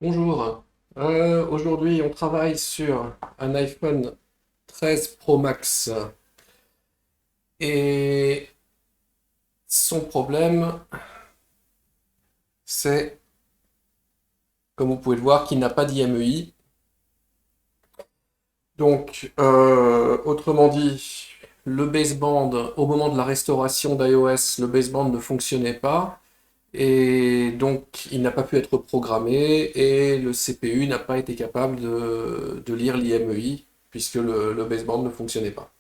Bonjour. Aujourd'hui, on travaille sur un iPhone 13 Pro Max et son problème, c'est, comme vous pouvez le voir, qu'il n'a pas d'IMEI. Donc, autrement dit, le baseband, au moment de la restauration d'iOS, le baseband ne fonctionnait pas et donc il n'a pas pu être programmé et le CPU n'a pas été capable de lire l'IMEI puisque le baseband ne fonctionnait pas.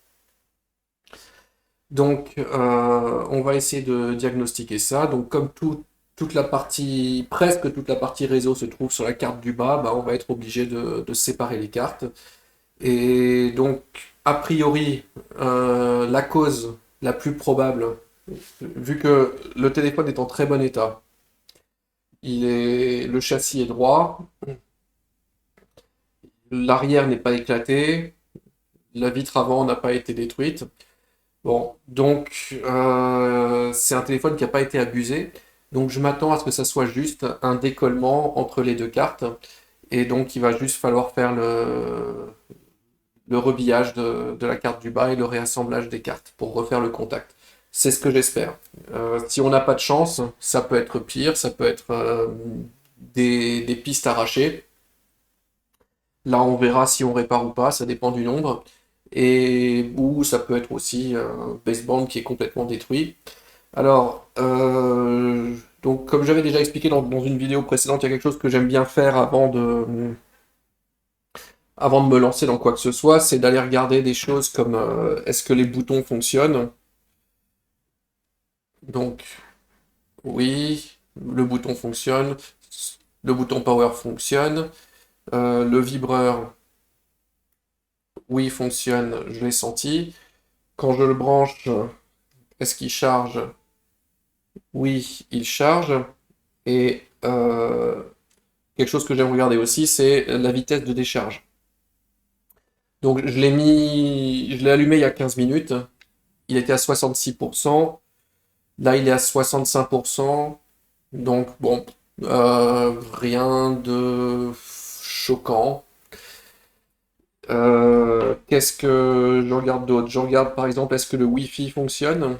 Donc, on va essayer de diagnostiquer ça. Donc, comme toute la partie, presque toute la partie réseau se trouve sur la carte du bas, bah, on va être obligé de séparer les cartes. Et donc, a priori, la cause la plus probable, vu que le téléphone est en très bon état, le châssis est droit, l'arrière n'est pas éclaté, la vitre avant n'a pas été détruite. Bon, donc c'est un téléphone qui n'a pas été abusé. Donc je m'attends à ce que ça soit juste un décollement entre les deux cartes. Et donc il va juste falloir faire le rebillage de la carte du bas et le réassemblage des cartes pour refaire le contact. C'est ce que j'espère. Si on n'a pas de chance, ça peut être pire, ça peut être des pistes arrachées. Là, on verra si on répare ou pas, ça dépend du nombre. Et ou ça peut être aussi un baseband qui est complètement détruit. Alors, donc comme j'avais déjà expliqué dans une vidéo précédente, il y a quelque chose que j'aime bien faire avant de me lancer dans quoi que ce soit, c'est d'aller regarder des choses comme est-ce que les boutons fonctionnent. Donc, oui, le bouton fonctionne, le bouton power fonctionne, le vibreur, oui, fonctionne, je l'ai senti. Quand je le branche, est-ce qu'il charge? Oui, il charge. Et quelque chose que j'aime regarder aussi, c'est la vitesse de décharge. Donc je l'ai allumé il y a 15 minutes. Il était à 66%. Là, il est à 65%. Donc bon, rien de choquant. Qu'est-ce que je regarde d'autre? Je regarde par exemple, est-ce que le Wi-Fi fonctionne?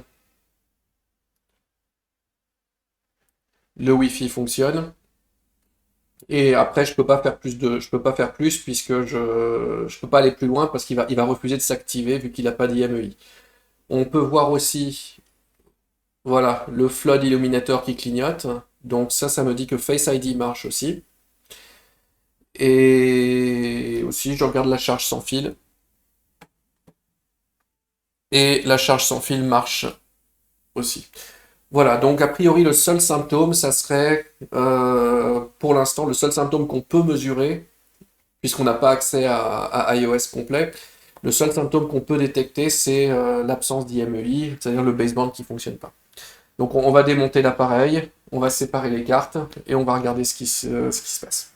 Le Wi-Fi fonctionne. Et après, je peux pas faire plus puisque je peux pas aller plus loin parce il va refuser de s'activer vu qu'il n'a pas d'IMEI. On peut voir aussi, voilà, le flood illuminator qui clignote. Donc ça me dit que Face ID marche aussi. Et aussi, je regarde la charge sans fil. Et la charge sans fil marche aussi. Voilà, donc a priori, le seul symptôme, ça serait, pour l'instant, le seul symptôme qu'on peut mesurer, puisqu'on n'a pas accès à iOS complet. Le seul symptôme qu'on peut détecter, c'est l'absence d'IMEI, c'est-à-dire le baseband qui ne fonctionne pas. Donc on va démonter l'appareil, on va séparer les cartes et on va regarder ce qui se passe.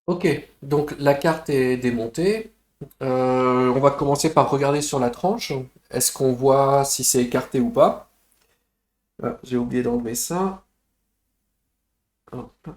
Ok, donc la carte est démontée. On va commencer par regarder sur la tranche. Est-ce qu'on voit si c'est écarté ou pas? Ah, j'ai oublié d'enlever ça. Hop.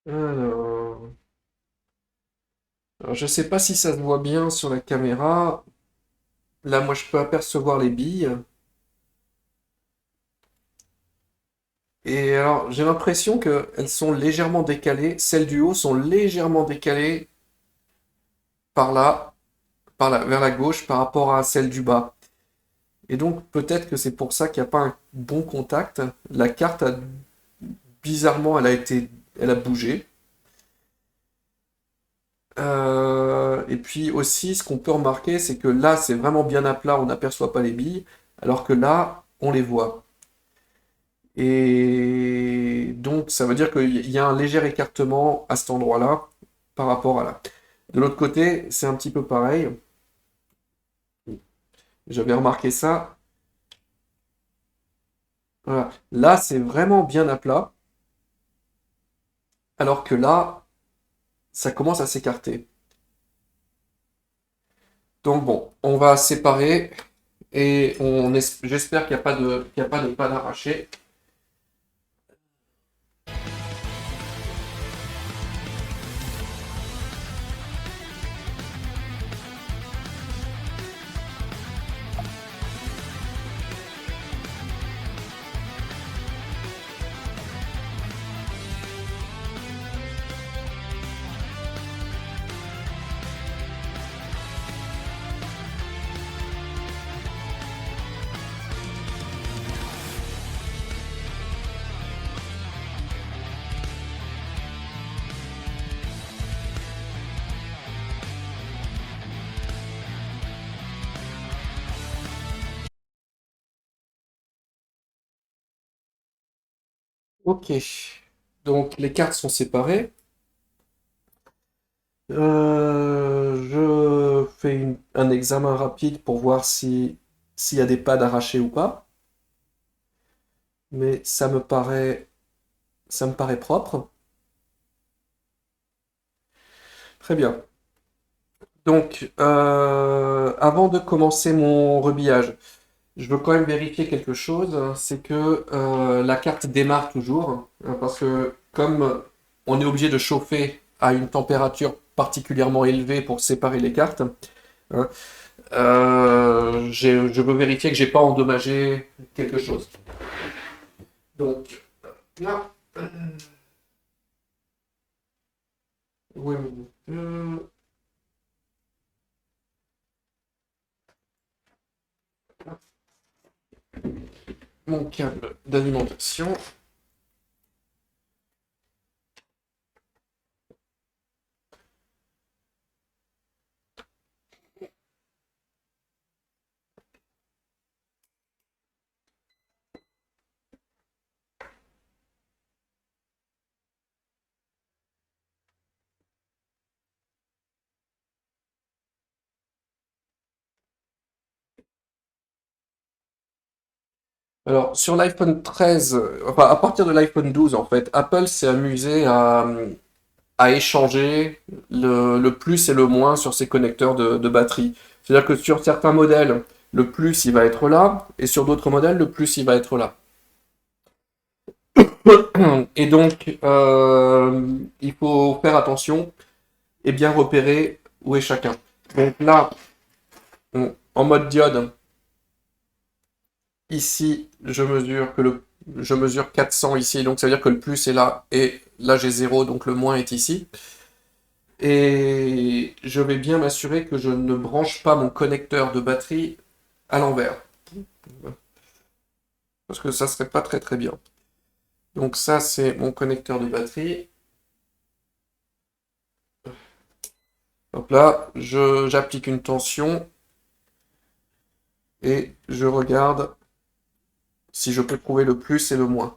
Alors, alors, je sais pas si ça se voit bien sur la caméra. Là, moi, je peux apercevoir les billes. Et alors, j'ai l'impression qu'elles sont légèrement décalées. Celles du haut sont légèrement décalées par là, vers la gauche, par rapport à celles du bas. Et donc, peut-être que c'est pour ça qu'il n'y a pas un bon contact. La carte a, bizarrement, elle a bougé. Et puis aussi, ce qu'on peut remarquer, c'est que là, c'est vraiment bien à plat, on n'aperçoit pas les billes, alors que là, on les voit. Et donc, ça veut dire qu'il y a un léger écartement à cet endroit-là par rapport à là. De l'autre côté, c'est un petit peu pareil. J'avais remarqué ça. Voilà. Là, c'est vraiment bien à plat, alors que là, ça commence à s'écarter. Donc bon, on va séparer et j'espère qu'il n'y a pas de panne arrachée. Ok, donc les cartes sont séparées. Je fais un examen rapide pour voir s'il y a des pads arrachés ou pas, mais ça me paraît propre. Très bien. Donc, avant de commencer mon rebillage, je veux quand même vérifier quelque chose, hein, c'est que la carte démarre toujours, hein, parce que comme on est obligé de chauffer à une température particulièrement élevée pour séparer les cartes, hein, je veux vérifier que j'ai pas endommagé quelque chose. Donc, là, oui, mon câble d'alimentation. Alors, sur l'iPhone 13, enfin, à partir de l'iPhone 12, en fait, Apple s'est amusé à échanger le plus et le moins sur ses connecteurs de batterie. C'est-à-dire que sur certains modèles, le plus il va être là, et sur d'autres modèles, le plus il va être là. Et donc, il faut faire attention et bien repérer où est chacun. Donc là, en mode diode, ici, je mesure 400 ici, donc ça veut dire que le plus est là, et là j'ai 0, donc le moins est ici. Et je vais bien m'assurer que je ne branche pas mon connecteur de batterie à l'envers. Parce que ça serait pas très très bien. Donc ça c'est mon connecteur de batterie. Hop là, j'applique une tension et je regarde si je peux trouver le plus et le moins.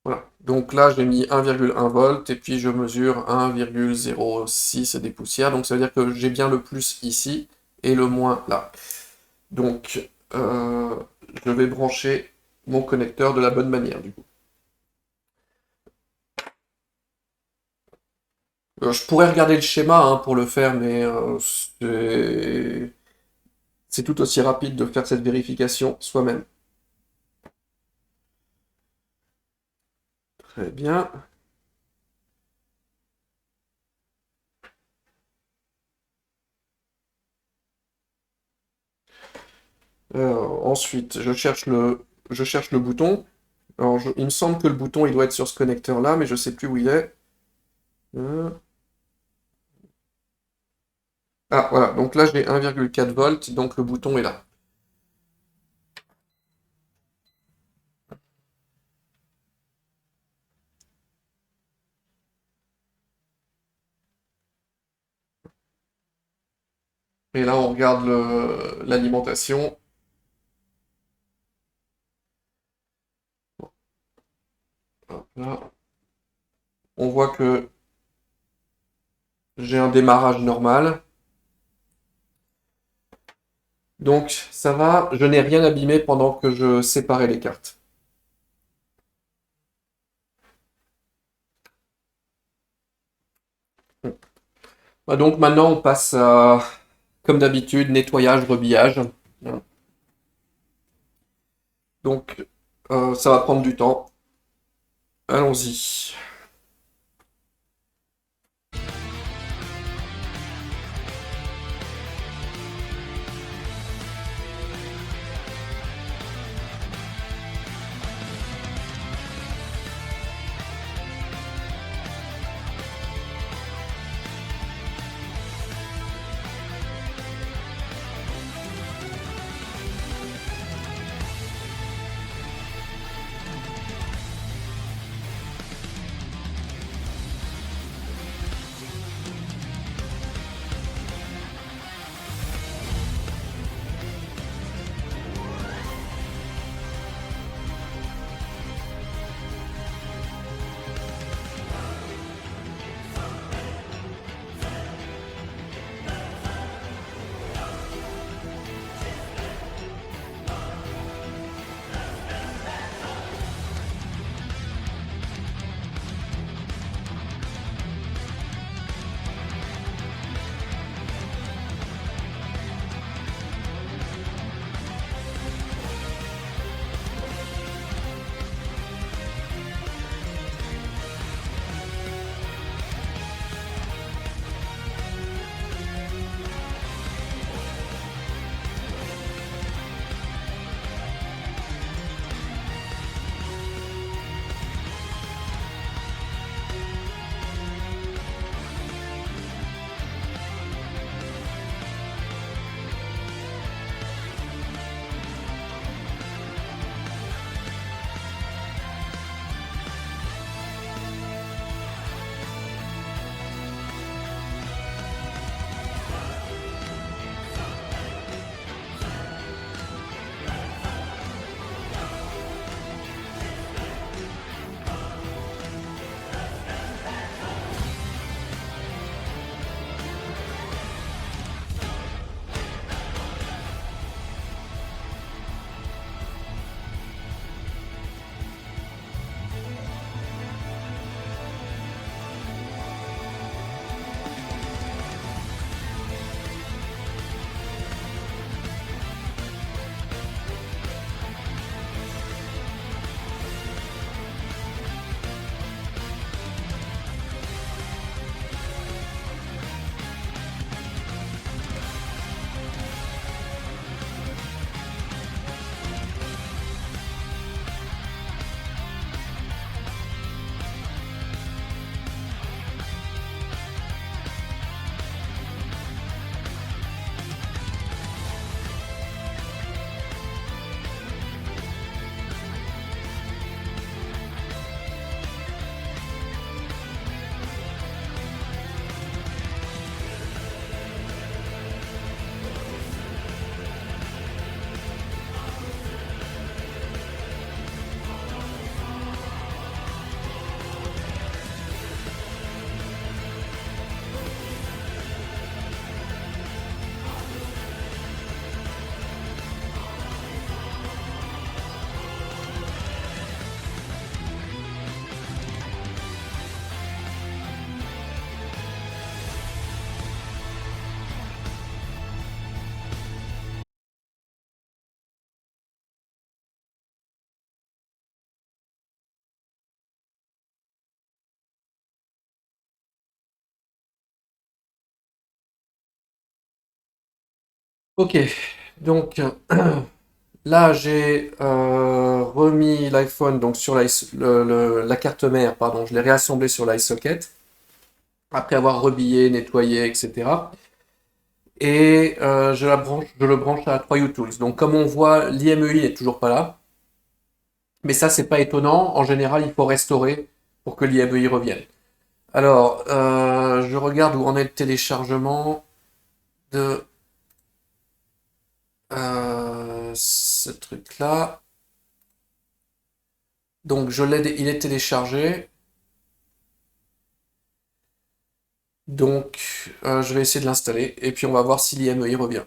Voilà. Donc là, j'ai mis 1,1 volts et puis je mesure 1,06 des poussières. Donc ça veut dire que j'ai bien le plus ici et le moins là. Donc je vais brancher mon connecteur de la bonne manière du coup. Je pourrais regarder le schéma hein, pour le faire, mais c'est tout aussi rapide de faire cette vérification soi-même. Très bien. Ensuite, je cherche le bouton. Alors, il me semble que le bouton, il doit être sur ce connecteur-là, mais je sais plus où il est. Euh, Ah, voilà. Donc là, j'ai 1,4 volts, donc le bouton est là. Et là, on regarde l'alimentation. Hop là. On voit que j'ai un démarrage normal. Donc, ça va. Je n'ai rien abîmé pendant que je séparais les cartes. Donc maintenant, on passe à, comme d'habitude, nettoyage, rebillage. Donc, ça va prendre du temps. Allons-y. Ok, donc là j'ai remis l'iPhone donc sur la carte mère, pardon, je l'ai réassemblé sur l'iSocket après avoir rebillé, nettoyé, etc. Et je le branche à 3U Donc comme on voit, l'IMEI n'est toujours pas là, mais ça c'est pas étonnant. En général, il faut restaurer pour que l'IMEI revienne. Alors, je regarde où en est le téléchargement de ce truc-là. Donc il est téléchargé. Donc je vais essayer de l'installer et puis on va voir si l'IMEI revient.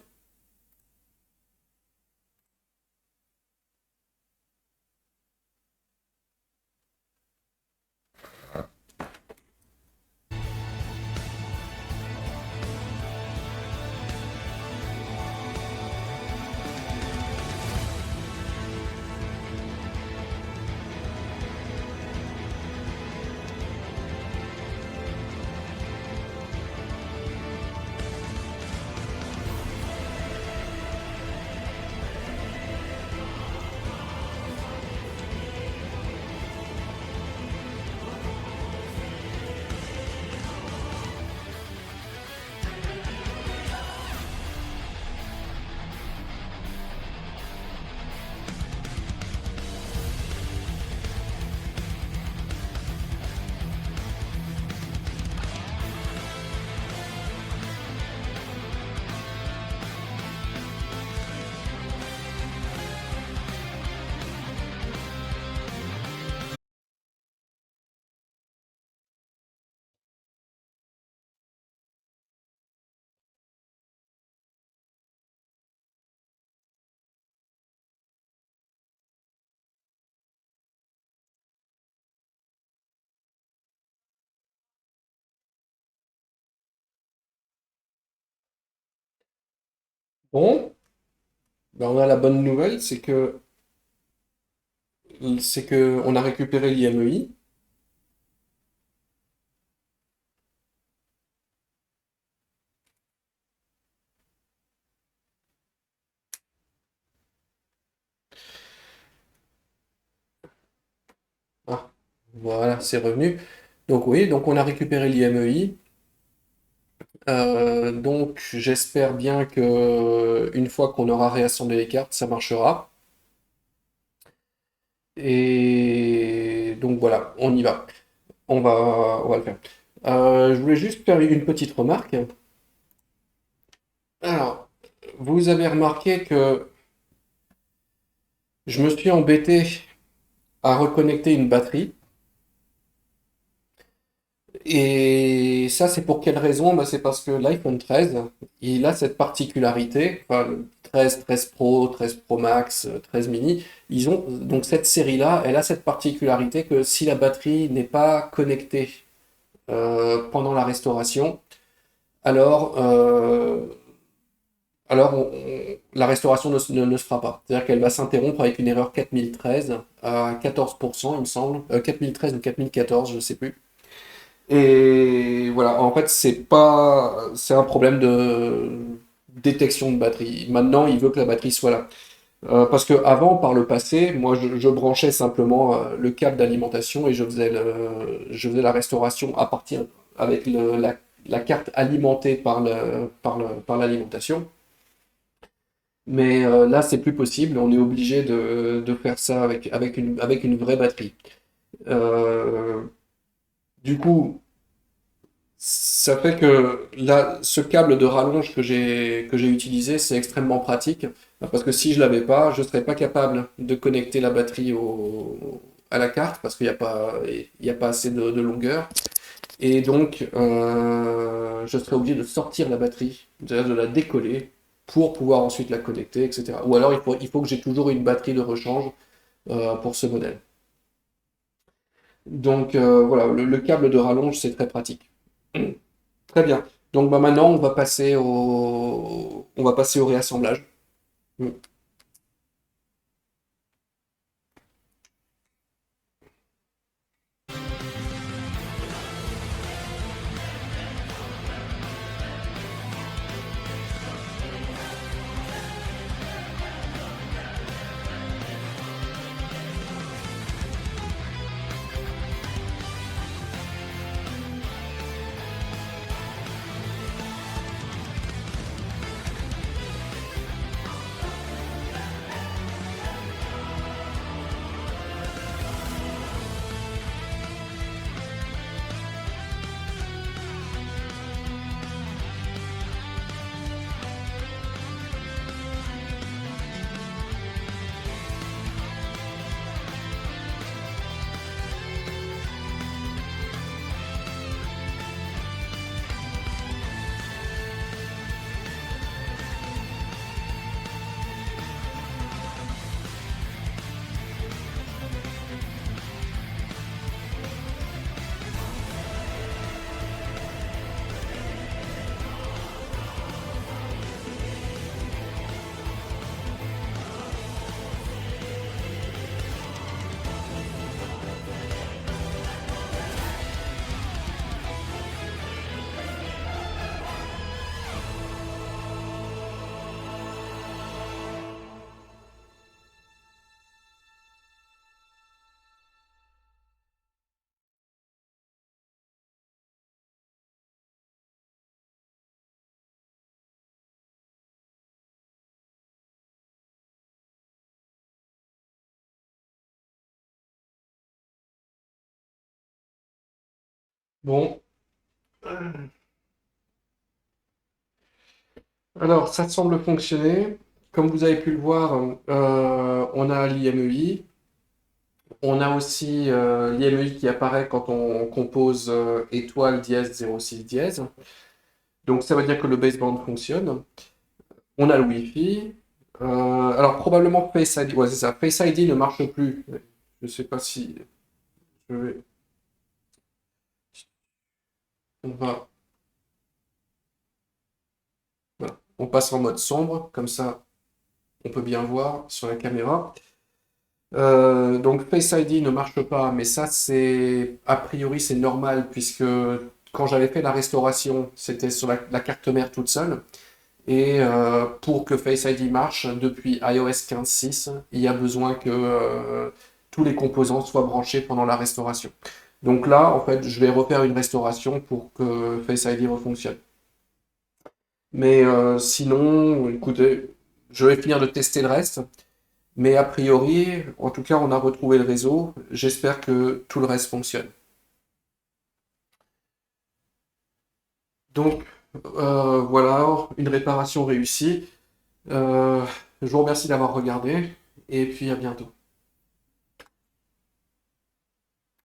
Bon, ben on a la bonne nouvelle, c'est que on a récupéré l'IMEI. Ah, voilà, c'est revenu. Donc oui, donc on a récupéré l'IMEI. Donc j'espère bien que une fois qu'on aura réassemblé les cartes, ça marchera. Et donc voilà, on y va. On va le faire. Je voulais juste faire une petite remarque. Alors, vous avez remarqué que je me suis embêté à reconnecter une batterie. Et ça, c'est pour quelle raison? Bah, c'est parce que l'iPhone 13, il a cette particularité, enfin, le 13, 13 Pro, 13 Pro Max, 13 mini, ils ont, donc cette série-là, elle a cette particularité que si la batterie n'est pas connectée pendant la restauration, alors, la restauration ne se fera pas. C'est-à-dire qu'elle va s'interrompre avec une erreur 4013 à 14%, il me semble, 4013 ou 4014, je ne sais plus. Et voilà, en fait, c'est un problème de détection de batterie. Maintenant, il veut que la batterie soit là. Parce que avant, par le passé, moi, je branchais simplement le câble d'alimentation et je faisais la restauration à partir avec la carte alimentée par l'alimentation. Mais là, c'est plus possible. On est obligé de faire ça avec une vraie batterie. Euh, du coup, ça fait que là, ce câble de rallonge que j'ai utilisé, c'est extrêmement pratique. Parce que si je l'avais pas, je serais pas capable de connecter la batterie à la carte parce qu'il y a pas assez de longueur. Et donc, je serais obligé de sortir la batterie, de la décoller pour pouvoir ensuite la connecter, etc. Ou alors, il faut que j'ai toujours une batterie de rechange pour ce modèle. Donc, voilà, le câble de rallonge, c'est très pratique. Très bien. Donc bah, maintenant, on va passer au réassemblage. Mm. Bon, alors ça semble fonctionner. Comme vous avez pu le voir, on a l'IMEI. On a aussi l'IMEI qui apparaît quand on compose étoile dièse 06 dièse. Donc ça veut dire que le baseband fonctionne. On a le Wi-Fi. Alors probablement Face ID, ouais, c'est ça. Face ID ne marche plus. Je ne sais pas si je vais- on va, voilà. On passe en mode sombre, comme ça on peut bien voir sur la caméra. Donc Face ID ne marche pas, mais ça c'est a priori c'est normal puisque quand j'avais fait la restauration, c'était sur la carte mère toute seule. Et pour que Face ID marche, depuis iOS 15.6, il y a besoin que tous les composants soient branchés pendant la restauration. Donc là, en fait, je vais refaire une restauration pour que Face ID refonctionne. Mais sinon, écoutez, je vais finir de tester le reste. Mais a priori, en tout cas, on a retrouvé le réseau. J'espère que tout le reste fonctionne. Donc, voilà, une réparation réussie. Je vous remercie d'avoir regardé et puis à bientôt.